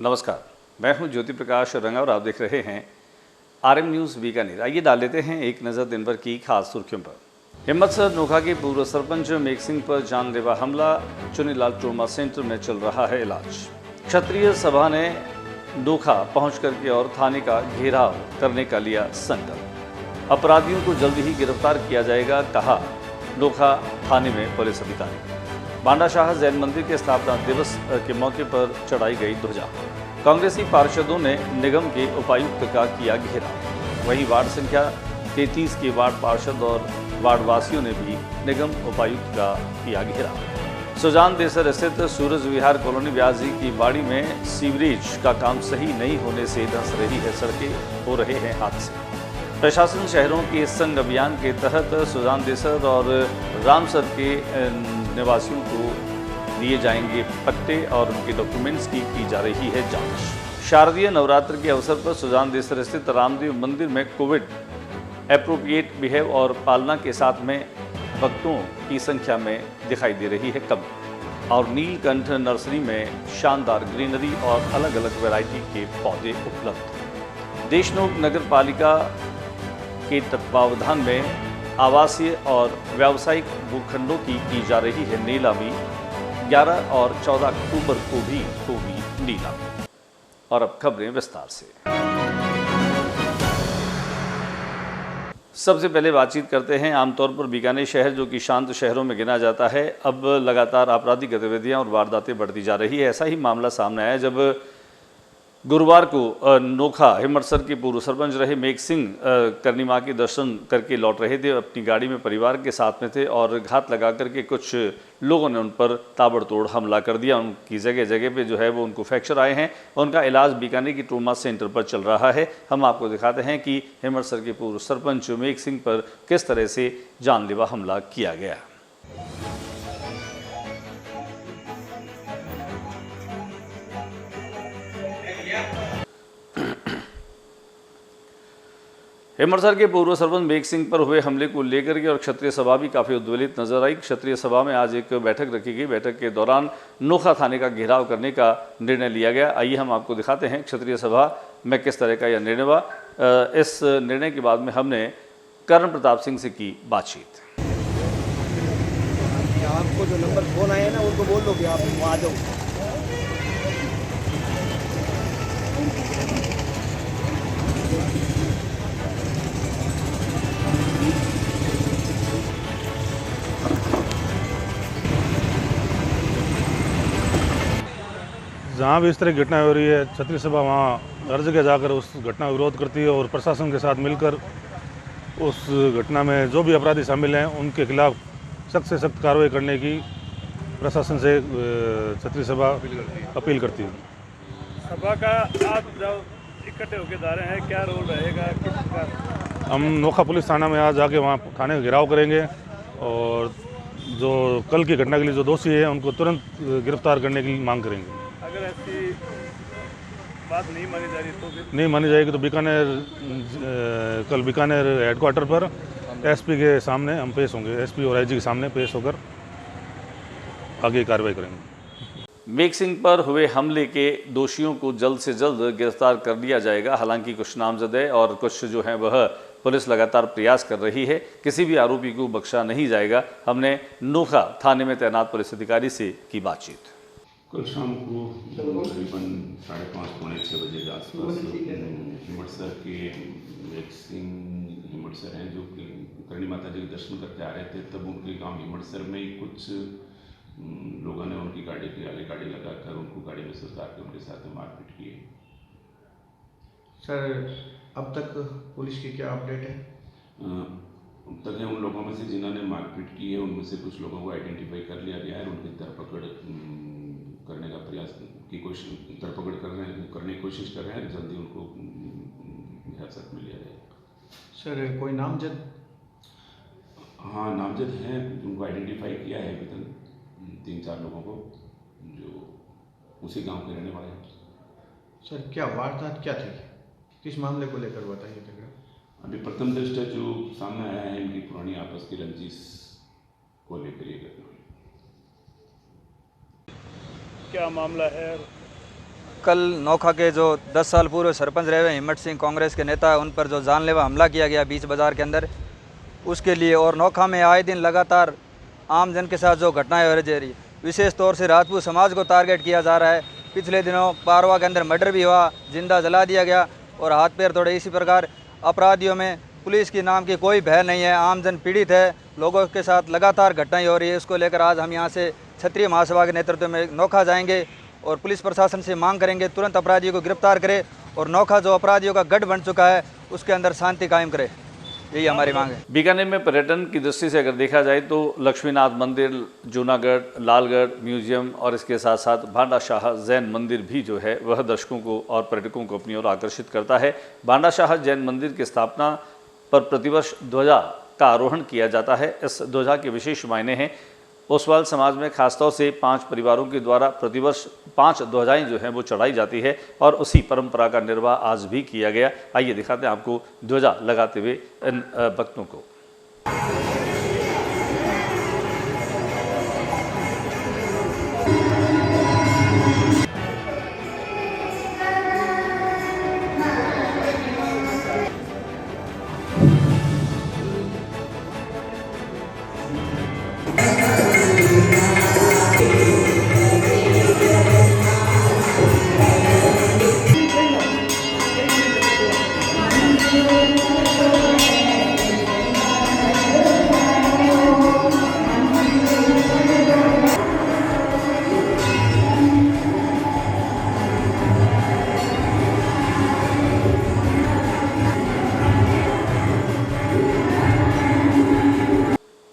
नमस्कार, मैं हूं ज्योति प्रकाश रंगा और आप देख रहे हैं RM न्यूज़ बीकानेर। आइए डाल लेते हैं एक नज़र दिन भर की खास सुर्खियों पर। हिम्मतसर नोखा के पूर्व सरपंच मेघ सिंह पर जानलेवा हमला, चुनीलाल ट्रोमा सेंटर में चल रहा है इलाज। क्षत्रिय सभा ने नोखा पहुंच करके और थाने का घेराव करने का लिया संकल्प। अपराधियों को जल्द ही गिरफ्तार किया जाएगा, कहा नोखा थाने में पुलिस अधिकारी। बांडाशाह जैन मंदिर के स्थापना दिवस के मौके पर चढ़ाई गई ध्वजा। कांग्रेसी पार्षदों ने निगम के उपायुक्त का किया घेराव। वहीं वार्ड संख्या 33 के वार्ड पार्षद और वार्ड वासियों ने भी निगम उपायुक्त का किया घेराव। सुजान देसर स्थित सूरज विहार कॉलोनी व्यासी की बाड़ी में सीवरेज का काम सही नहीं होने से धंस रही है सड़कें, हो रहे हैं हादसे। प्रशासन शहरों के संग अभियान के तहत सुजान देसर और रामसर के निवासियों को दिए जाएंगे पट्टे और उनके डॉक्यूमेंट्स की जा रही है जांच। शारदीय नवरात्र के अवसर पर सुजान देसर स्थित रामदेव मंदिर में कोविड एप्रोप्रिएट बिहेव और पालना के साथ में भक्तों की संख्या में दिखाई दे रही है कमी। और नीलकंठ नर्सरी में शानदार ग्रीनरी और अलग अलग वैरायटी के पौधे उपलब्ध। देशनोक नगर पालिका के तत्वावधान में आवासीय और व्यावसायिक भूखंडों की जा रही है नीलामी। 11 और 14 अक्टूबर को भी होगी नीलामी। और अब खबरें विस्तार से। सबसे पहले बातचीत करते हैं। आमतौर पर बीकानेर शहर, जो कि शांत शहरों में गिना जाता है, अब लगातार आपराधिक गतिविधियां और वारदातें बढ़ती जा रही है। ऐसा ही मामला सामने आया जब गुरुवार को नोखा हिम्मतसर के पूर्व सरपंच रहे मेघ सिंह करनी मां के दर्शन करके लौट रहे थे। अपनी गाड़ी में परिवार के साथ में थे और घात लगा करके कुछ लोगों ने उन पर ताबड़तोड़ हमला कर दिया। उनकी जगह जगह पे जो है वो उनको फ्रैक्चर आए हैं। उनका इलाज बीकानेर की ट्रोमा सेंटर पर चल रहा है। हम आपको दिखाते हैं कि हिम्मतसर के पूर्व सरपंच मेघ सिंह पर किस तरह से जानलेवा हमला किया गया। हिम्मतसर के पूर्व सरपंच मेघ सिंह पर हुए हमले को लेकर के और क्षत्रिय सभा भी काफ़ी उद्वेलित नजर आई। क्षत्रिय सभा में आज एक बैठक रखी गई। बैठक के दौरान नोखा थाने का घेराव करने का निर्णय लिया गया। आइए हम आपको दिखाते हैं क्षत्रिय सभा में किस तरह का यह निर्णय हुआ। इस निर्णय के बाद में हमने कर्ण प्रताप सिंह से की बातचीत। आपको जो नंबर फोन आया ना उनको बोल दो कि आप आ जाओ। जहाँ भी इस तरह की घटनाएं हो रही है, क्षत्रिय सभा वहाँ हर जगह जाकर उस घटना का विरोध करती है और प्रशासन के साथ मिलकर उस घटना में जो भी अपराधी शामिल हैं उनके खिलाफ सख्त से सख्त कार्रवाई करने की प्रशासन से क्षत्रिय सभा अपील करती है। सभा का आप जब इकट्ठे होकर जा रहे हैं, क्या रोल रहेगा, किस प्रकार? हम नोखा पुलिस थाना में आज जाके वहाँ थाने का घेराव करेंगे और जो कल की घटना के लिए जो दोषी है उनको तुरंत गिरफ्तार करने की मांग करेंगे। अगर ऐसी बात नहीं मानी जा रही तो नहीं मानी जाएगी तो कल बीकानेर हेडक्वार्टर पर एसपी के सामने हम पेश होंगे। एसपी और आईजी के सामने पेश होकर आगे कार्रवाई करेंगे। मेघ सिंह पर हुए हमले के दोषियों को जल्द से जल्द गिरफ्तार कर लिया जाएगा। हालांकि कुछ नामजद है और कुछ जो है वह पुलिस लगातार प्रयास कर रही है। किसी भी आरोपी को बख्शा नहीं जाएगा। हमने नोखा थाने में तैनात पुलिस अधिकारी से की बातचीत। कल शाम को करीबन 5:30 पौने 6 बजे के आसपास हिम्मतसर के मेघ सिंह हिम्मतसर हैं जो कि करणी माता जी के दर्शन करके आ रहे थे। तब उनके गांव हिम्मतसर में ही कुछ लोगों ने उनकी गाड़ी के आगे गाड़ी लगाकर उनको गाड़ी में सुतार के उनके साथ मारपीट की है। सर, अब तक पुलिस की क्या अपडेट है? अब तक है उन लोगों में से जिन्होंने मारपीट की है उनमें से कुछ लोगों को आइडेंटिफाई कर लिया गया है। उनकी धरपकड़ करने का धरपकड़ करने की कोशिश कर रहे हैं। जल्दी उनको हिरासत में लिया जाएगा। सर, कोई नामजद? हाँ, नामजद हैं, उनको आइडेंटिफाई किया है अभी तक 3-4 लोगों को जो उसी गांव के रहने वाले हैं। सर, क्या वारदात क्या थी, किस मामले को लेकर बताइए जरा। अभी प्रथम दृष्टया जो सामने आया है इनकी पुरानी आपस की रंजिश को लेकर ये घटना हुई। क्या मामला है? कल नोखा के जो 10 साल पूर्व सरपंच रहे हुए हिम्मत सिंह कांग्रेस के नेता, उन पर जो जानलेवा हमला किया गया बीच बाज़ार के अंदर, उसके लिए और नोखा में आए दिन लगातार आम जन के साथ जो घटनाएं हो रही, विशेष तौर से राजपूत समाज को टारगेट किया जा रहा है। पिछले दिनों पारवा के अंदर मर्डर भी हुआ, जिंदा जला दिया गया और हाथ पैर तोड़े। इसी प्रकार अपराधियों में पुलिस की नाम की कोई भय नहीं है, आम जन पीड़ित है, लोगों के साथ लगातार घटनाएं हो रही है। इसको लेकर आज हम यहाँ से क्षत्रिय महासभा के नेतृत्व में नोखा जाएंगे और पुलिस प्रशासन से मांग करेंगे तुरंत अपराधियों को गिरफ्तार करे और नोखा जो अपराधियों का गढ़ बन चुका है उसके अंदर शांति कायम करे, यही हमारी मांग है। बीकानेर में पर्यटन की दृष्टि से अगर देखा जाए तो लक्ष्मीनाथ मंदिर, जूनागढ़, लालगढ़ म्यूजियम और इसके साथ साथ भांडाशाह जैन मंदिर भी जो है वह दर्शकों को और पर्यटकों को अपनी ओर आकर्षित करता है। भांडाशाह जैन मंदिर की स्थापना पर प्रतिवर्ष ध्वजा का आरोहण किया जाता है। इस ध्वजा के विशेष मायने हैं। ओसवाल समाज में खासतौर से 5 परिवारों के द्वारा प्रतिवर्ष 5 ध्वजाएं जो हैं वो चढ़ाई जाती है और उसी परंपरा का निर्वाह आज भी किया गया। आइए दिखाते हैं आपको ध्वजा लगाते हुए इन भक्तों को।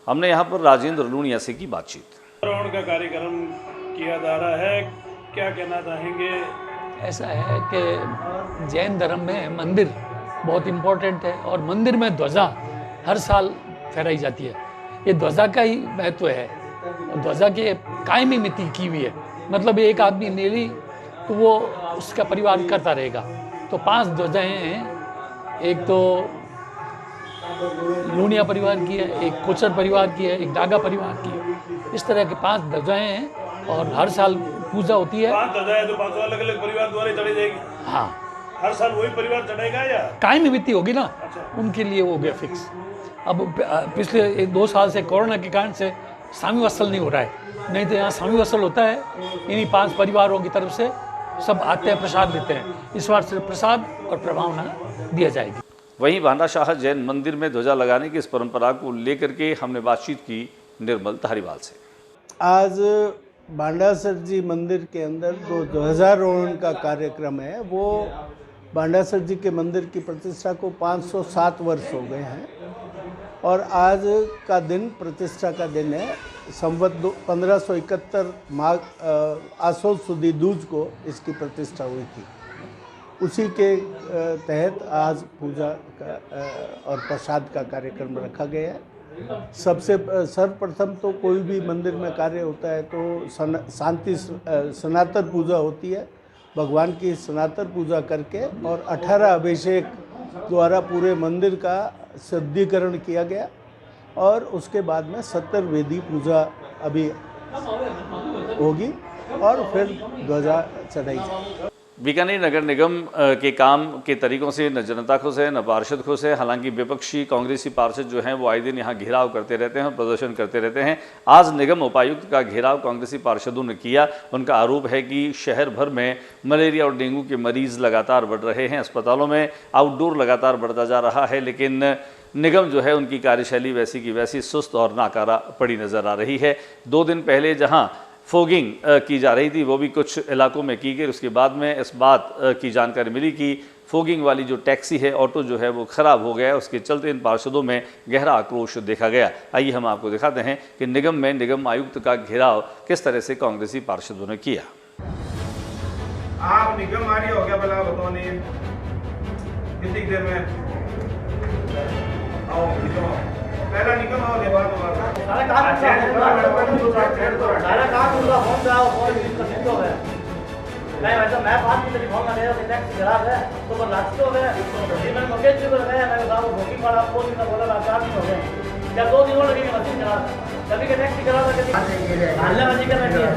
हमने यहाँ पर राजेंद्र लूनिया से की बातचीत। आरोहण का कार्यक्रम किया जा रहा है, क्या कहना चाहेंगे? ऐसा है कि जैन धर्म में मंदिर बहुत इम्पोर्टेंट है और मंदिर में ध्वजा हर साल फहराई जाती है। ये ध्वजा का ही महत्व है। ध्वजा के कायमी मिति की हुई है, मतलब एक आदमी ले ली तो वो उसका परिवार करता रहेगा। तो 5 ध्वजाएं हैं, एक तो लूनिया परिवार की है, एक कोचर परिवार की है, एक डागा परिवार की है। इस तरह के 5 ध्वजाएं हैं और हर साल पूजा होती है। 5 ध्वजाएं तो 5 अलग अलग परिवार द्वारा चढ़ी जाएगी। हाँ, हर साल वही परिवार चढ़ेगा या कायमी मिति होगी ना, उनके लिए वो हो गया फिक्स। अब पिछले 2 साल से कोरोना के कारण से स्वामी वत्सल नहीं हो रहा है, नहीं तो यहाँ स्वामी वत्सल होता है। इन्हीं 5 परिवारों की तरफ से सब आते हैं, प्रसाद लेते हैं। इस बार से प्रसाद और प्रभावना दिया जाएगी। वहीं भांडाशाह जैन मंदिर में ध्वजा लगाने की इस परंपरा को लेकर के हमने बातचीत की निर्मल धारीवाल से। आज भांडासर जी मंदिर के अंदर जो ध्वजारोहण का कार्यक्रम है, वो भांडासर जी के मंदिर की प्रतिष्ठा को 507 वर्ष हो गए हैं और आज का दिन प्रतिष्ठा का दिन है। संवत 1571 माघ आसोद सुदी दूज को इसकी प्रतिष्ठा हुई थी। उसी के तहत आज पूजा का और प्रसाद का कार्यक्रम रखा गया है। सबसे सर्वप्रथम तो कोई भी मंदिर में कार्य होता है तो शांति सनातन पूजा होती है। भगवान की सनातन पूजा करके और 18 अभिषेक द्वारा पूरे मंदिर का शुद्धिकरण किया गया और उसके बाद में 70 वेदी पूजा अभी होगी और फिर ध्वजा चढ़ाई जाएगी। बीकानेर नगर निगम के काम के तरीकों से न जनता खुश है, न पार्षद खुश है। हालांकि विपक्षी कांग्रेसी पार्षद जो हैं वो आए दिन यहाँ घेराव करते रहते हैं और प्रदर्शन करते रहते हैं। आज निगम उपायुक्त का घेराव कांग्रेसी पार्षदों ने किया। उनका आरोप है कि शहर भर में मलेरिया और डेंगू के मरीज लगातार बढ़ रहे हैं, अस्पतालों में आउटडोर लगातार बढ़ता जा रहा है, लेकिन निगम जो है उनकी कार्यशैली वैसी की वैसी सुस्त और नाकारा पड़ी नजर आ रही है। 2 दिन पहले जहां फोगिंग की जा रही थी वो भी कुछ इलाकों में की गई। उसके बाद में इस बात की जानकारी मिली कि फोगिंग वाली जो टैक्सी है, ऑटो जो है वो ख़राब हो गया। उसके चलते इन पार्षदों में गहरा आक्रोश देखा गया। आइए हम आपको दिखाते हैं कि निगम में निगम आयुक्त का घेराव किस तरह से कांग्रेसी पार्षदों ने किया। आप निगम आ रही हो गया भला बताओ नहीं कितनी देर में आओ निगम पहला निगम आओ बाद सारा काम फोन जाओ और इसका सिद्ध हो गया नहीं वैसे मैं बात की टेलीफोन का ले टैक्सी खराब है तो पर लास्ट हो गया ये मैंने मौके से बोल गया मैं बताऊं बुकिंग वाला आपको दिन का बोला 4 दिन हो गए क्या 2 दिन और लगेंगे मशीन खराब कभी के टैक्सी खराब है कभी हल्लाबाजी कर रही है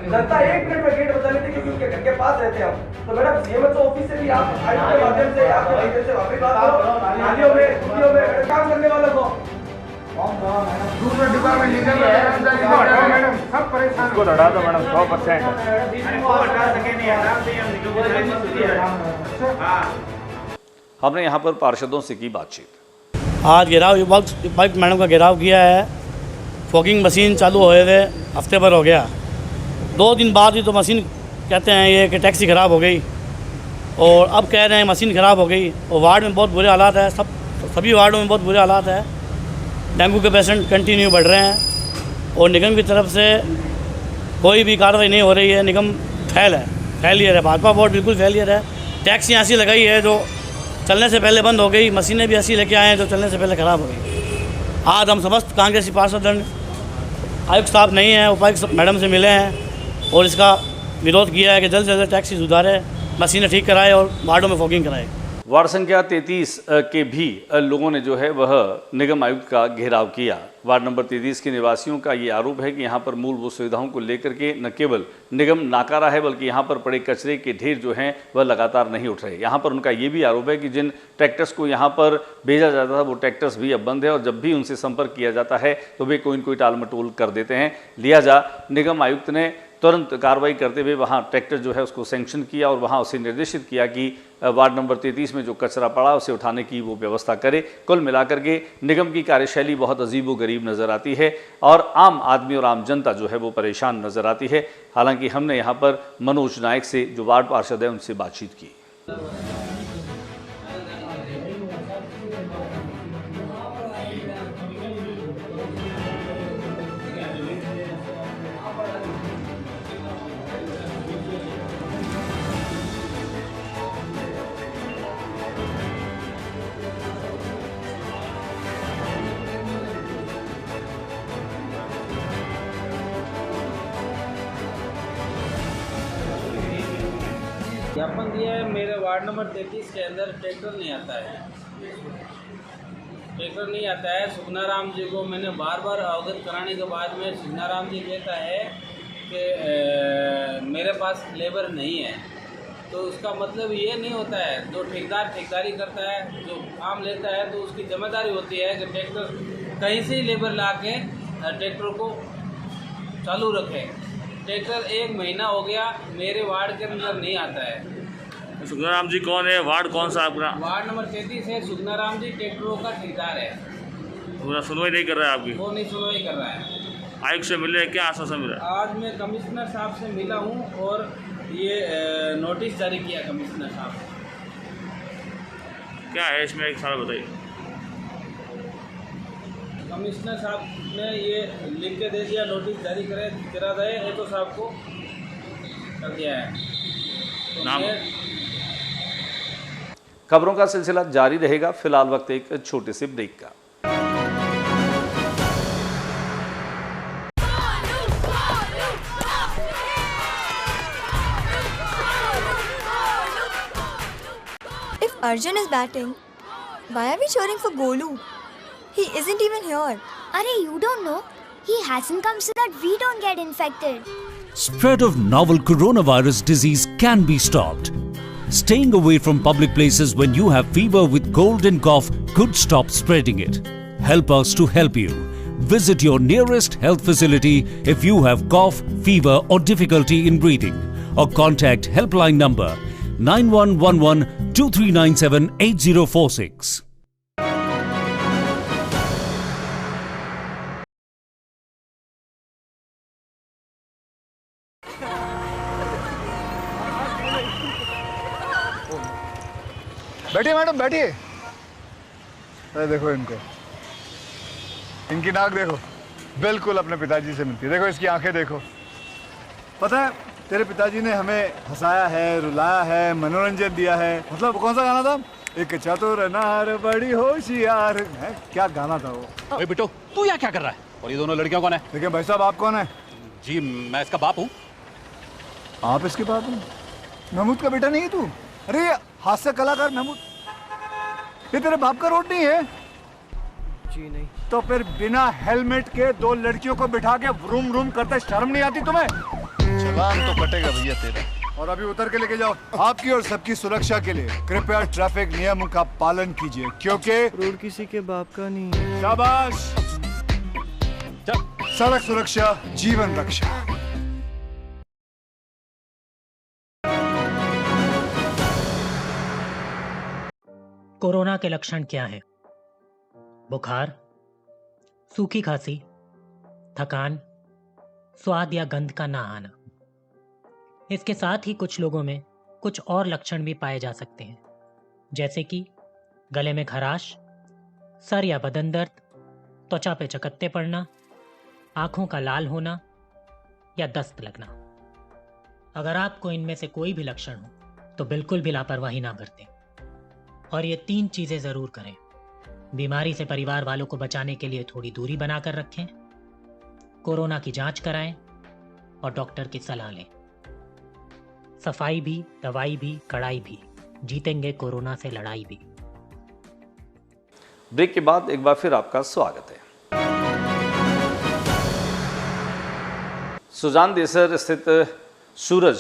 जनता 1 मिनट में गेट बचा लेती क्योंकि उनके घर के पास रहते हैं हम। तो मैडम सीएमएचओ ऑफिस से भी आप आईटी के माध्यम से आपके माध्यम से वहाँ भी बात करो, नालियों में कुटियों में काम करने वालों को दूसरे डिपार्टमेंट मैडम सब परेशान को हटा दो मैडम 100%। हमने यहाँ पर पार्षदों से की बातचीत। आज घेराव विभाग मैडम का घेराव किया है। फॉगिंग मशीन चालू हुए हुए हफ्ते भर हो गया, 2 दिन बाद ही तो मशीन कहते हैं ये कि टैक्सी ख़राब हो गई, और अब कह रहे हैं मशीन ख़राब हो गई। और वार्ड में बहुत बुरे हालात है, सभी वार्डों में बहुत बुरे हालात है। डेंगू के पेशेंट कंटिन्यू बढ़ रहे हैं और निगम की तरफ से कोई भी कार्रवाई नहीं हो रही है। निगम फेलियर है, भाजपा बोर्ड बिल्कुल फेलियर है। टैक्सी ऐसी लगाई है जो चलने से पहले बंद हो गई, मशीनें भी ऐसी लेके आए हैं जो चलने से पहले ख़राब हो गई। आज हम समस्त कांग्रेसी पार्षद आयुक्त साहब नहीं हैं, उपायुक्त मैडम से मिले हैं और इसका विरोध किया है कि जल्द से जल्द टैक्सी सुधारे, मशीनें ठीक कराए और वार्डों में फॉगिंग कराए। वार्ड संख्या 33 के भी लोगों ने जो है वह निगम आयुक्त का घेराव किया। वार्ड नंबर 33 के निवासियों का ये आरोप है कि यहाँ पर मूलभूत सुविधाओं को लेकर के न केवल निगम नाकारा है बल्कि यहाँ पर पड़े कचरे के ढेर जो हैं वह लगातार नहीं उठ रहे। यहाँ पर उनका ये भी आरोप है कि जिन ट्रैक्टर्स को यहाँ पर भेजा जाता था वो ट्रैक्टर्स भी अब बंद है और जब भी उनसे संपर्क किया जाता है तो वे कोई न कोई टाल मटोल कर देते हैं। लिहाजा निगम आयुक्त ने तुरंत कार्रवाई करते हुए वहाँ ट्रैक्टर जो है उसको सैंक्शन किया और वहाँ उसे निर्देशित किया कि वार्ड नंबर 33 में जो कचरा पड़ा उसे उठाने की वो व्यवस्था करे। कुल मिलाकर के निगम की कार्यशैली बहुत अजीबोगरीब नज़र आती है और आम आदमी और आम जनता जो है वो परेशान नज़र आती है। हालांकि हमने यहाँ पर मनोज नायक से जो वार्ड पार्षद है उनसे बातचीत की। ज्ञापन दिया है। मेरे वार्ड नंबर 33 के अंदर ट्रैक्टर नहीं आता है, ट्रैक्टर नहीं आता है। सुगनाराम जी को मैंने बार बार अवगत कराने के बाद में सुगनाराम जी कहता है कि मेरे पास लेबर नहीं है। तो उसका मतलब ये नहीं होता है, जो ठेकेदार ठेकेदारी करता है, जो काम लेता है तो उसकी जिम्मेदारी होती है कि ट्रैक्टर कहीं से ही लेबर ला के ट्रैक्टर को चालू रखे। ट्रैक्टर 1 महीना हो गया मेरे वार्ड के अंदर नहीं आता है। सुगनाराम जी कौन है? वार्ड कौन सा आपका? वार्ड नंबर 33 है। सुगनाराम जी ट्रैक्टरों का ठेकेदार है। पूरा सुनवाई नहीं कर रहा है आपकी? वो नहीं सुनवाई कर रहा है। आयुक्त से मिले, क्या आश्वासन मिला? आज मैं कमिश्नर साहब से मिला हूँ और ये नोटिस जारी किया कमिश्नर साहब से। क्या है इसमें, एक सारा बताइए। कमिश्नर साहब ने ये लिख के दे दिया, नोटिस जारी करा दे तो साहब को कर दिया है। तो नाम? खबरों का सिलसिला जारी रहेगा। फिलहाल वक्त एक छोटे से ब्रेक का। If Arjun is batting, why are we cheering for Golu? He isn't even here. Arey, you don't know. He hasn't come so that we don't get infected. Spread of novel coronavirus disease can be stopped. Staying away from public places when you have fever with cold and cough could stop spreading it. Help us to help you. Visit your nearest health facility if you have cough, fever or difficulty in breathing, or contact helpline number 9111 2397 8046. बैठिए madam, बैठिए। अरे देखो इनको, इनकी नाक देखो, बिल्कुल अपने पिताजी से मिलती है। देखो इसकी आंखें देखो। पता है तेरे पिताजी ने हमें हंसाया है, रुलाया है, मनोरंजन दिया है। मतलब कौन सा गाना था? एक चतुर नार बड़ी होशियार है, क्या गाना था वो। ओए बिट्टू, तू यहाँ क्या कर रहा है? और ये दोनों लड़कियां कौन है? देखिए भाई साहब, आप कौन है? जी मैं इसका बाप हूँ। आप इसके बाप हैं? महमूद का बेटा नहीं है तू? अरे हास्य कलाकार महमूद, ये तेरे बाप का रोड नहीं है? जी नहीं। तो फिर बिना हेलमेट के 2 लड़कियों को बिठा के व्रूम व्रूम करते शर्म नहीं आती तुम्हें? चलान तो कटेगा भैया तेरा। और अभी उतर के लेके जाओ। आपकी और सबकी सुरक्षा के लिए कृपया ट्रैफिक नियमों का पालन कीजिए, क्योंकि रोड किसी के बाप का नहीं है। शाबाश। सड़क सुरक्षा जीवन रक्षा। कोरोना के लक्षण क्या हैं? बुखार, सूखी खांसी, थकान, स्वाद या गंध का ना आना। इसके साथ ही कुछ लोगों में कुछ और लक्षण भी पाए जा सकते हैं, जैसे कि गले में खराश, सर या बदन दर्द, त्वचा पे चकत्ते पड़ना, आंखों का लाल होना या दस्त लगना। अगर आपको इनमें से कोई भी लक्षण हो तो बिल्कुल भी लापरवाही ना बरतें और ये 3 चीजें जरूर करें। बीमारी से परिवार वालों को बचाने के लिए थोड़ी दूरी बनाकर रखें, कोरोना की जांच कराएं और डॉक्टर की सलाह लें। सफाई भी, दवाई भी, कड़ाई भी, जीतेंगे कोरोना से लड़ाई भी। ब्रेक के बाद एक बार फिर आपका स्वागत है। सुजान देसर स्थित सूरज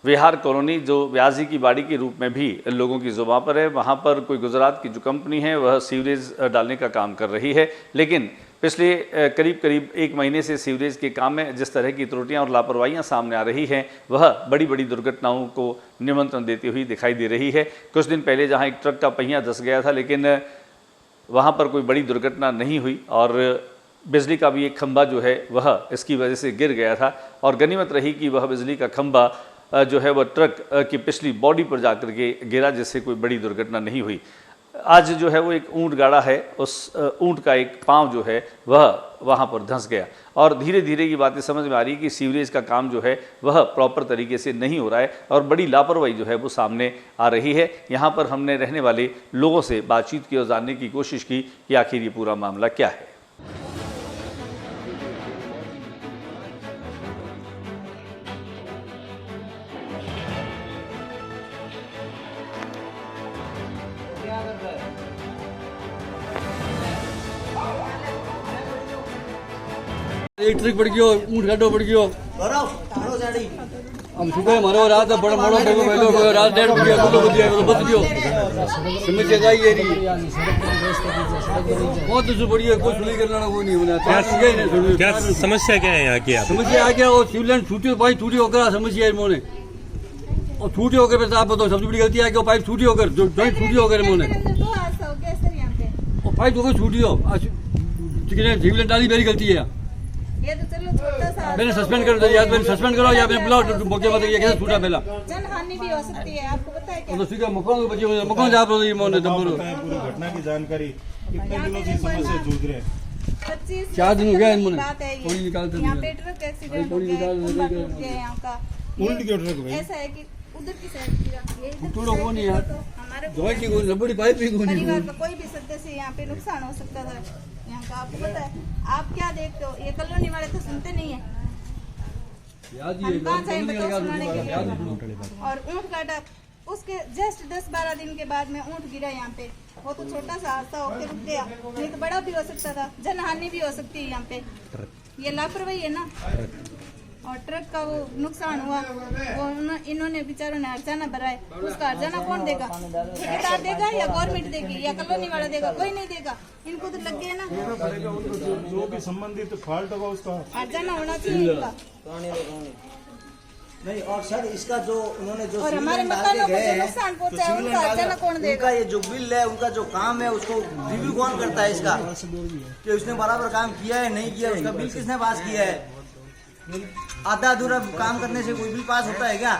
विहार कॉलोनी, जो व्याजी की बाड़ी के रूप में भी लोगों की जुबां पर है, वहाँ पर कोई गुजरात की जो कंपनी है वह सीवरेज डालने का काम कर रही है, लेकिन पिछले करीब 1 महीने से सीवरेज के काम में जिस तरह की त्रुटियां और लापरवाहियां सामने आ रही हैं वह बड़ी बड़ी दुर्घटनाओं को निमंत्रण देती हुई दिखाई दे रही है। कुछ दिन पहले जहां एक ट्रक का पहिया धंस गया था, लेकिन वहां पर कोई बड़ी दुर्घटना नहीं हुई और बिजली का भी एक खंभा जो है वह इसकी वजह से गिर गया था और गनीमत रही कि वह बिजली का खंभा जो है वह ट्रक की पिछली बॉडी पर जाकर के गिरा, जिससे कोई बड़ी दुर्घटना नहीं हुई। आज जो है वो एक ऊंट गाड़ा है, उस ऊंट का एक पांव जो है वह वहाँ पर धंस गया और धीरे धीरे ये बातें समझ में आ रही कि सीवरेज का काम जो है वह प्रॉपर तरीके से नहीं हो रहा है और बड़ी लापरवाही जो है वो सामने आ रही है। यहाँ पर हमने रहने वाले लोगों से बातचीत की और जानने की कोशिश की कि आखिर ये पूरा मामला क्या है। एक ट्रिक पड़ गयो, ऊंट गाडो पड़ गयो। हम सुबह मारो रात बड़ा मोड़ो बेलो रात 1:30 बजे तो बदिया तो बच गयो। समझ जाई ये री बहुत जो बढ़िया कुछ नहीं करना वो नहीं होना। क्या समस्या क्या है यहाँ की? समस्या आ गया वो सीवलेंट छूटी, पाइप छूटी होकर समस्या है मोने और छूटी होकर फिर आप बताओ सबसे बड़ी गलती है कि पाइप छूटी होकर जो जॉइंट छूटी होकर मोने और पाइप होकर छूटी हो सीवलेंट डाली मेरी गलती है। ये तो चलो छोटा सा मैंने सस्पेंड कर दिया, मैंने सस्पेंड करो या मैंने बुलाओ मौके पर ये कैसे छूटा पहला जनहानि भी हो सकती है, आपको पता है क्या? तो सीधा मकान के बच्चे मकान जा रहे हैं मोने दम पूरी घटना की जानकारी कितने दिनों से समस्या जूझ रहे हैं? 4 दिन हो गए मोने बात है थोड़ी निकालते यहाँ पे ट्रक एक्सीडेंट हो गया यहाँ का। उल्ट क्यों ट्रक भाई? ऐसा है कि उधर की साइड गिरा, टूटो कौन है यार, जॉइंट की कोई बड़ी पाइप भी कोई परिवार का कोई भी सदस्य यहाँ पे नुकसान हो सकता था यहाँ का। आपको पता है, आप क्या देखते हो? ये कॉलोनी वाले तो सुनते नहीं है, हम कहाँ जाए बताओ सुनाने के लिए। और ऊँट काटा उसके जस्ट 10-12 दिन के बाद में ऊँट गिरा यहाँ पे। वो तो छोटा सा हादसा होकर रुक गया, नहीं तो बड़ा भी हो सकता था, जनहानि भी हो सकती है यहाँ पे। ये लापरवाही है ना। और ट्रक का वो नुकसान हुआ, वो इन्होंने बेचारों ने हर्जाना भरा है, उसका हर्जाना कौन देगा? ठेकेदार देगा या गवर्नमेंट देगी या कॉलोनी वाला देगा? कोई नहीं देगा, इनको तो लग गया ना। जो भी संबंधित फॉल्ट होगा उसका हर्जाना होना चाहिए इनका। नहीं और सर इसका जो उन्होंने जो और हमारे मकानों को जो नुकसान पहुंचा है उनका हर्जाना कौन देगा? उनका ये जो बिल है, उनका जो काम है, उसको रिव्यू कौन करता है इसका कि उसने बराबर काम किया है नहीं किया? उसका बिल किसने पास किया है? आधा अधूरा काम करने से कोई बिल पास होता है क्या?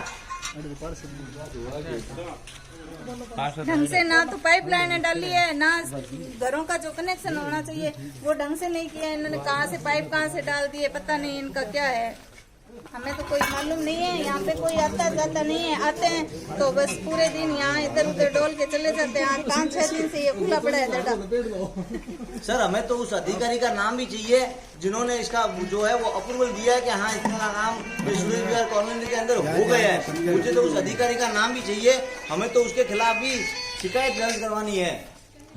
ढंग से ना तो पाइपलाइन डाली है, ना घरों का जो कनेक्शन होना चाहिए वो ढंग से नहीं किया है इन्होंने। कहाँ से पाइप कहाँ से डाल दिए पता नहीं, इनका क्या है। हमें तो कोई मालूम नहीं है, यहाँ पे कोई आता जाता नहीं है। आते हैं तो बस पूरे दिन यहाँ इधर उधर डोल के चले जाते हैं। 5-6 दिन से ये खुला पड़ा है दरड़ा। सर हमें तो उस अधिकारी का नाम भी चाहिए जिन्होंने इसका जो है वो अप्रूवल दिया है कि हाँ इतना काम सूरज विहार कॉलोनी के अंदर हो गया है। मुझे तो उस अधिकारी का नाम भी चाहिए, हमें तो उसके खिलाफ भी शिकायत दर्ज करवानी है।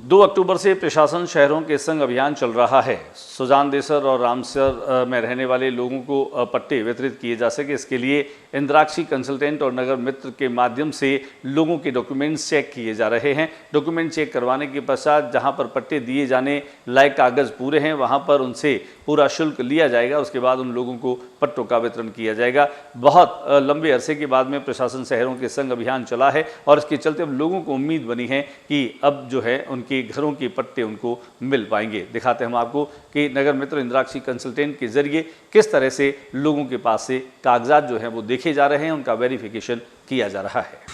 2 अक्टूबर से प्रशासन शहरों के संग अभियान चल रहा है। सुजान देसर और रामसर में रहने वाले लोगों को पट्टे वितरित किए जा सके, इसके लिए इंद्राक्षी कंसल्टेंट और नगर मित्र के माध्यम से लोगों के डॉक्यूमेंट्स चेक किए जा रहे हैं। डॉक्यूमेंट चेक करवाने के पश्चात जहां पर पट्टे दिए जाने लायक कागज़ पूरे हैं वहां पर उनसे पूरा शुल्क लिया जाएगा। उसके बाद उन लोगों को पट्टों का वितरण किया जाएगा। बहुत लंबे अरसे के बाद में प्रशासन शहरों के संग अभियान चला है और इसके चलते अब लोगों को उम्मीद बनी है कि अब जो है उनके घरों के पट्टे उनको मिल पाएंगे। दिखाते हैं हम आपको कि नगर मित्र इंद्राक्षी कंसल्टेंट के जरिए किस तरह से लोगों के पास से कागजात जो हैं वो देखे जा रहे हैं, उनका वेरिफिकेशन किया जा रहा है।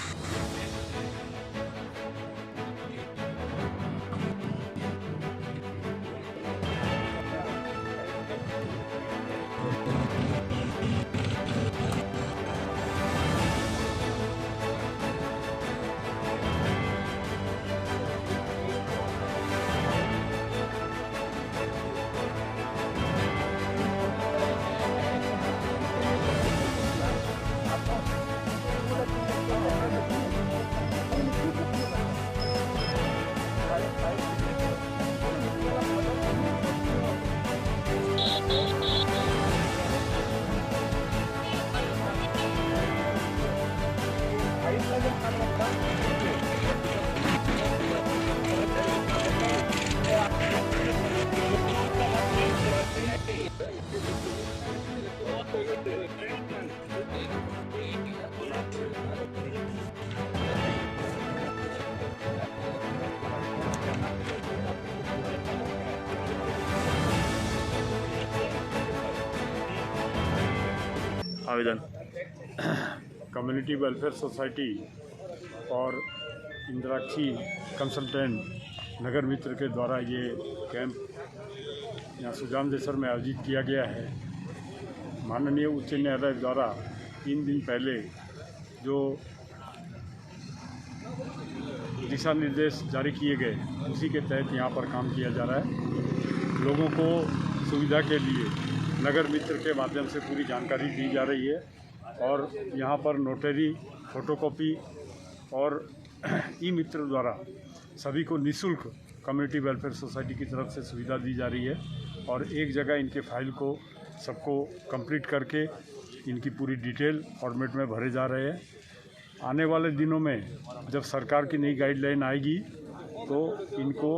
आवेदन कम्युनिटी वेलफेयर सोसाइटी और इंद्राक्षी कंसल्टेंट नगर मित्र के द्वारा ये कैंप यहाँ सुजान देसर में आयोजित किया गया है। माननीय उच्च न्यायालय द्वारा 3 दिन पहले जो दिशा निर्देश जारी किए गए उसी के तहत यहाँ पर काम किया जा रहा है। लोगों को सुविधा के लिए नगर मित्र के माध्यम से पूरी जानकारी दी जा रही है और यहाँ पर नोटरी, फोटोकॉपी और ई मित्र द्वारा सभी को निःशुल्क कम्युनिटी वेलफेयर सोसाइटी की तरफ से सुविधा दी जा रही है और एक जगह इनके फाइल को सबको कंप्लीट करके इनकी पूरी डिटेल फॉर्मेट में भरे जा रहे हैं। आने वाले दिनों में जब सरकार की नई गाइडलाइन आएगी तो इनको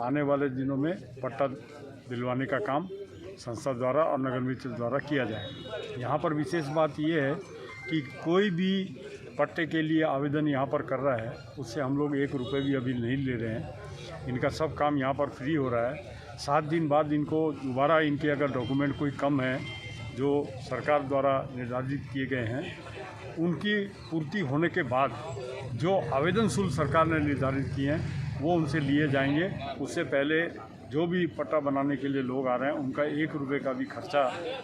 आने वाले दिनों में पट्टा दिलवाने का काम संस्था द्वारा और नगर मित्र द्वारा किया जाए। यहाँ पर विशेष बात ये है कि कोई भी पट्टे के लिए आवेदन यहाँ पर कर रहा है उससे हम लोग 1 रुपये भी अभी नहीं ले रहे हैं। इनका सब काम यहाँ पर फ्री हो रहा है। 7 दिन बाद इनको दोबारा इनके अगर डॉक्यूमेंट कोई कम है जो सरकार द्वारा निर्धारित किए गए हैं उनकी पूर्ति होने के बाद जो आवेदन शुल्क सरकार ने निर्धारित किए हैं वो उनसे लिए जाएंगे। उससे पहले जो भी पट्टा बनाने के लिए लोग आ रहे हैं उनका 1 रुपये का भी खर्चा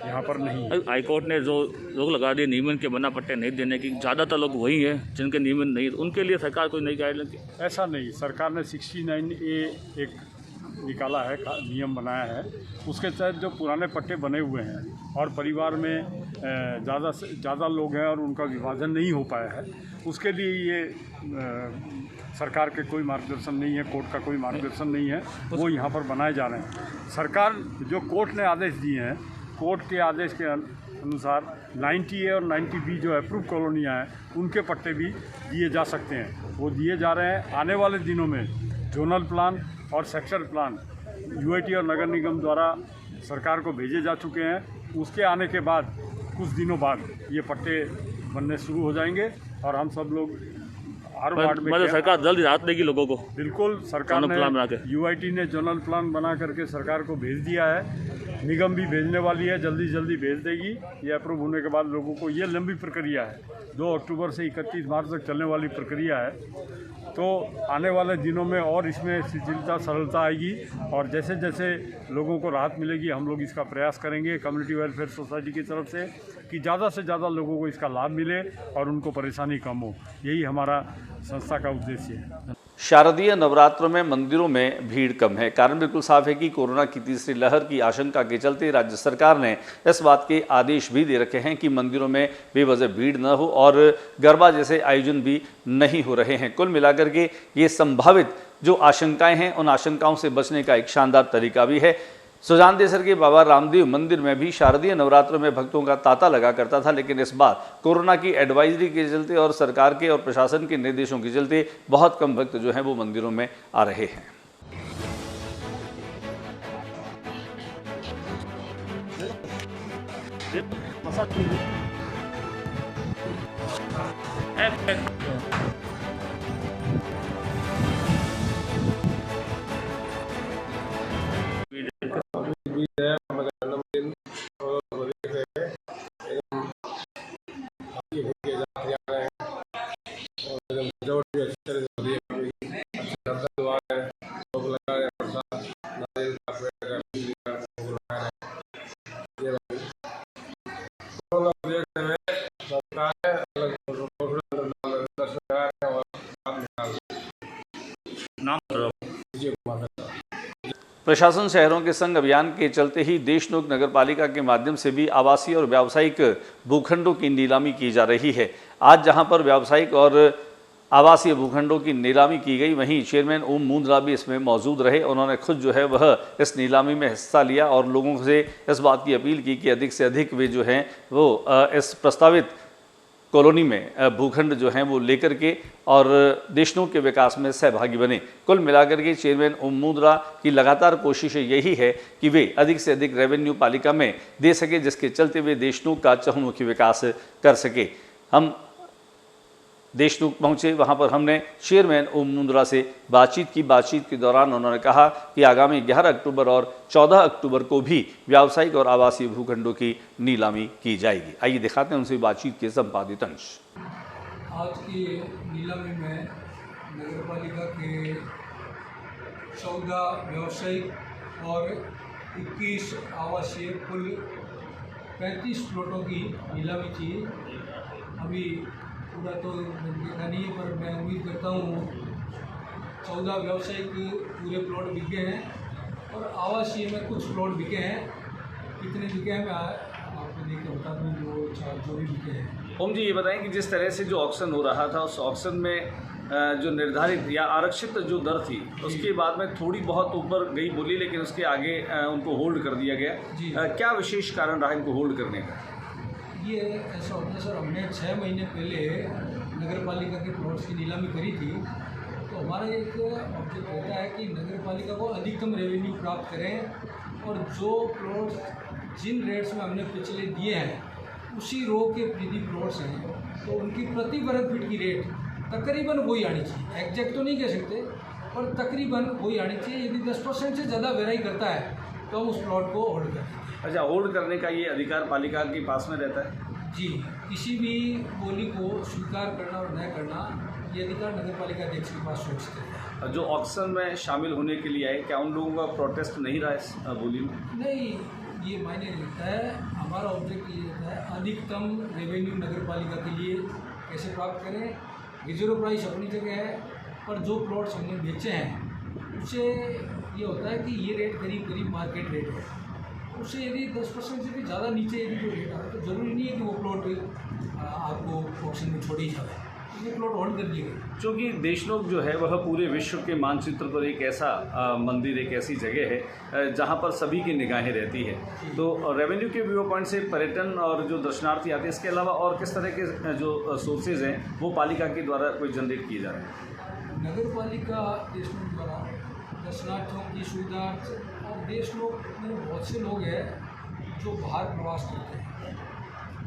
यहाँ पर नहीं है। हाईकोर्ट ने जो रोक लगा दी नियमन के बना पट्टे नहीं देने की, ज़्यादातर लोग वही हैं जिनके नियमन नहीं, उनके लिए सरकार कोई नई गाइडलाइन? ऐसा नहीं, सरकार ने 69A एक निकाला है, नियम बनाया है। उसके तहत जो पुराने पट्टे बने हुए हैं और परिवार में ज़्यादा से ज़्यादा लोग हैं और उनका विभाजन नहीं हो पाया है, उसके लिए ये सरकार के कोई मार्गदर्शन नहीं है, कोर्ट का कोई मार्गदर्शन नहीं है, वो यहाँ पर बनाए जा रहे हैं। सरकार जो कोर्ट ने आदेश दिए हैं, कोर्ट के आदेश के अनुसार 90A और 90B जो अप्रूव कॉलोनियाँ हैं उनके पट्टे भी दिए जा सकते हैं, वो दिए जा रहे हैं। आने वाले दिनों में जोनल प्लान और सेक्टर प्लान UIT और नगर निगम द्वारा सरकार को भेजे जा चुके हैं। उसके आने के बाद कुछ दिनों बाद ये पट्टे बनने शुरू हो जाएंगे और हम सब लोग हर वार्ड में सरकार जल्दी राहत देगी लोगों को। बिल्कुल, सरकार ने UIT ने जोनल प्लान बना करके सरकार को भेज दिया है, निगम भी भेजने वाली है, जल्दी भेज देगी। ये अप्रूव होने के बाद लोगों को, ये लंबी प्रक्रिया है, 2 अक्टूबर से 31 मार्च तक चलने वाली प्रक्रिया है तो आने वाले दिनों में और इसमें शिथिलता सरलता आएगी और जैसे जैसे लोगों को राहत मिलेगी हम लोग इसका प्रयास करेंगे कम्युनिटी वेलफेयर सोसाइटी की तरफ से कि ज़्यादा से ज़्यादा लोगों को इसका लाभ मिले और उनको परेशानी कम हो। यही हमारा संस्था का उद्देश्य है। शारदीय नवरात्रों में मंदिरों में भीड़ कम है। कारण बिल्कुल साफ है कि कोरोना की तीसरी लहर की आशंका के चलते राज्य सरकार ने इस बात के आदेश भी दे रखे हैं कि मंदिरों में बेवजह भीड़ न हो और गरबा जैसे आयोजन भी नहीं हो रहे हैं। कुल मिलाकर के ये संभावित जो आशंकाएं हैं उन आशंकाओं से बचने का एक शानदार तरीका भी है। सुजानदेसर के बाबा रामदेव मंदिर में भी शारदीय नवरात्रों में भक्तों का तांता लगा करता था, लेकिन इस बार कोरोना की एडवाइजरी के चलते और सरकार के और प्रशासन के निर्देशों के चलते बहुत कम भक्त जो हैं वो मंदिरों में आ रहे हैं। प्रशासन शहरों के संग अभियान के चलते ही देशनोक नगरपालिका के माध्यम से भी आवासीय और व्यावसायिक भूखंडों की नीलामी की जा रही है। आज जहां पर व्यावसायिक और आवासीय भूखंडों की नीलामी की गई, वहीं चेयरमैन ओम मुंद्रा भी इसमें मौजूद रहे। उन्होंने खुद जो है वह इस नीलामी में हिस्सा लिया और लोगों से इस बात की अपील की कि अधिक से अधिक वे जो हैं वो इस प्रस्तावित कॉलोनी में भूखंड जो हैं वो लेकर के और देशनोक के विकास में सहभागी बने। कुल मिलाकर के चेयरमैन ओम मुंद्रा की लगातार कोशिश यही है कि वे अधिक से अधिक रेवेन्यू पालिका में दे सके, जिसके चलते वे देशनोक का चहुमुखी विकास कर सके। हम देशनोक पहुंचे, वहां पर हमने चेयरमैन ओम मुंद्रा से बातचीत की। बातचीत के दौरान उन्होंने कहा कि आगामी 11 अक्टूबर और 14 अक्टूबर को भी व्यावसायिक और आवासीय भूखंडों की नीलामी की जाएगी। आइए दिखाते हैं उनसे बातचीत के संपादित अंश। आज की नीलामी में नगरपालिका के 14 व्यावसायिक और 21 आवासीय कुल 35 प्लॉटों की नीलामी की। अभी पूरा तो देखा नहीं है, पर मैं उम्मीद करता हूँ 14 व्यावसायिक पूरे प्लॉट बिके हैं और आवासीय में कुछ प्लॉट बिके हैं। कितने बिके हैं मैं आपको देख के बता दूँ, जो भी बिके हैं। ओम जी, ये बताएं कि जिस तरह से जो ऑक्शन हो रहा था उस ऑक्शन में जो निर्धारित या आरक्षित जो दर थी उसके बाद में थोड़ी बहुत ऊपर गई बोली, लेकिन उसके आगे उनको होल्ड कर दिया गया। क्या विशेष कारण रहा इनको होल्ड करने का? ये ऐसा होता है सर, हमने 6 महीने पहले नगरपालिका के प्लॉट्स की नीलामी करी थी, तो हमारा एक ऑब्जेक्ट रहता है कि नगरपालिका को अधिकतम रेवेन्यू प्राप्त करें और जो प्लॉट्स जिन रेट्स में हमने पिछले दिए हैं उसी रो के यदि प्लॉट्स हैं तो उनकी प्रति वर्ग फीट की रेट तकरीबन वही आनी चाहिए। एग्जैक्ट तो नहीं कह सकते, पर तकरीबन वही आनी चाहिए। यदि 10% से ज़्यादा वेराई करता है तो हम उस प्लॉट को होल्ड करते हैं। अच्छा, होल्ड करने का ये अधिकार पालिका के पास में रहता है? जी, किसी भी बोली को स्वीकार करना और न करना ये अधिकार नगरपालिका अध्यक्ष के पास सुरक्षित है। जो ऑक्शन में शामिल होने के लिए आए, क्या उन लोगों का प्रोटेस्ट नहीं रहा इस बोली में? नहीं, ये मायने रखता है। हमारा ऑब्जेक्ट ये रहता है अधिकतम रेवेन्यू नगरपालिका के लिए कैसे प्राप्त करें। रिजर्व प्राइस अपनी जगह है, पर जो प्लॉट्स हमने बेचे हैं उससे ये होता है कि ये रेट करीब करीब मार्केट रेट है। उससे यदि 10% से भी ज़्यादा नीचे यदि कोई रेट आ रहा है तो ज़रूरी नहीं है कि वो प्लॉट आपको ऑप्शन में छोड़ी जाए, वो प्लॉट होल्ड कर लिए गए। क्योंकि देशनोक जो है वह पूरे विश्व के मानचित्र पर एक ऐसा मंदिर, एक ऐसी जगह है जहां पर सभी की निगाहें रहती है। तो रेवेन्यू के व्यू पॉइंट से पर्यटन और जो दर्शनार्थी आते हैं, इसके अलावा और किस तरह के जो सोर्सेज हैं वो पालिका के द्वारा कोई जनरेट किए जा रहे हैं? नगरपालिका देशनोक द्वारा दर्शनार्थियों की सुविधा और देशनोक में बहुत से लोग हैं जो बाहर प्रवास करते हैं,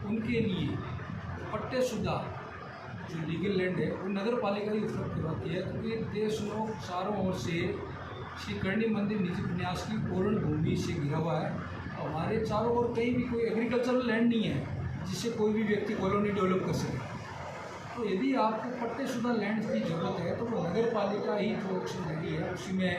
उनके लिए पट्टेशुदा जो लीगल लैंड है वो नगरपालिका ही उपलब्ध करवाती है। क्योंकि देशनोक चारों ओर से श्री करणी मंदिर निजी न्यास की पूर्ण भूमि से घिरा हुआ है। हमारे चारों ओर कहीं भी कोई एग्रीकल्चरल लैंड नहीं है जिससे कोई भी व्यक्ति कॉलोनी डेवलप कर सके। तो यदि आपको पट्टेशुदा लैंड की जरूरत है तो वो नगर पालिका ही जो ऑप्शन दे रही है उसी में।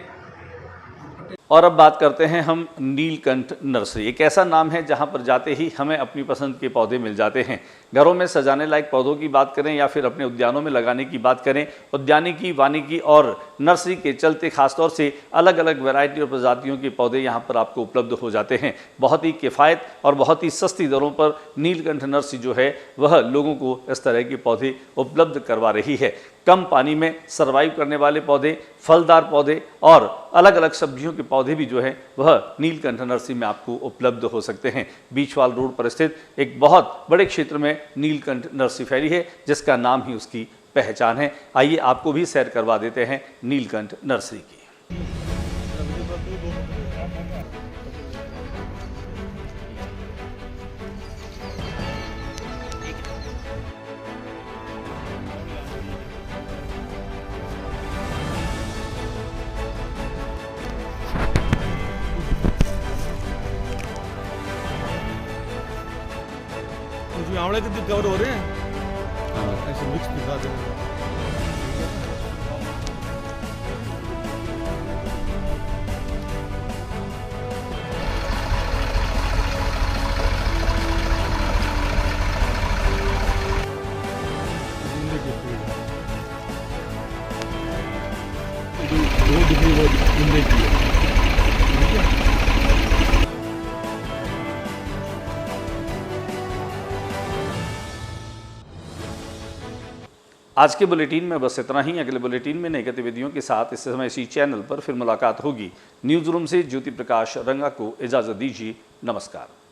और अब बात करते हैं हम नीलकंठ नर्सरी। एक ऐसा नाम है जहां पर जाते ही हमें अपनी पसंद के पौधे मिल जाते हैं। घरों में सजाने लायक पौधों की बात करें या फिर अपने उद्यानों में लगाने की बात करें, उद्यानिकी, वानिकी और नर्सरी के चलते खासतौर से अलग अलग वैरायटी और प्रजातियों के पौधे यहां पर आपको उपलब्ध हो जाते हैं। बहुत ही किफ़ायत और बहुत ही सस्ती दरों पर नीलकंठ नर्सरी जो है वह लोगों को इस तरह के पौधे उपलब्ध करवा रही है। कम पानी में सर्वाइव करने वाले पौधे, फलदार पौधे और अलग अलग सब्जियों के पौधे भी जो है वह नीलकंठ नर्सरी में आपको उपलब्ध हो सकते हैं। बीचवाल रोड पर स्थित एक बहुत बड़े क्षेत्र में नीलकंठ नर्सरी फैली है जिसका नाम ही उसकी पहचान है। आइए आपको भी सैर करवा देते हैं नीलकंठ नर्सरी की। आंवले के कवर हो रहे हैं ऐसे मिक्स दिखा देंगे। दो डिग्री वो जिंदे की है। आज के बुलेटिन में बस इतना ही। अगले बुलेटिन में नई गतिविधियों के साथ इस समय इसी चैनल पर फिर मुलाकात होगी। न्यूज़ रूम से ज्योति प्रकाश रंगा को इजाज़त दीजिए। नमस्कार।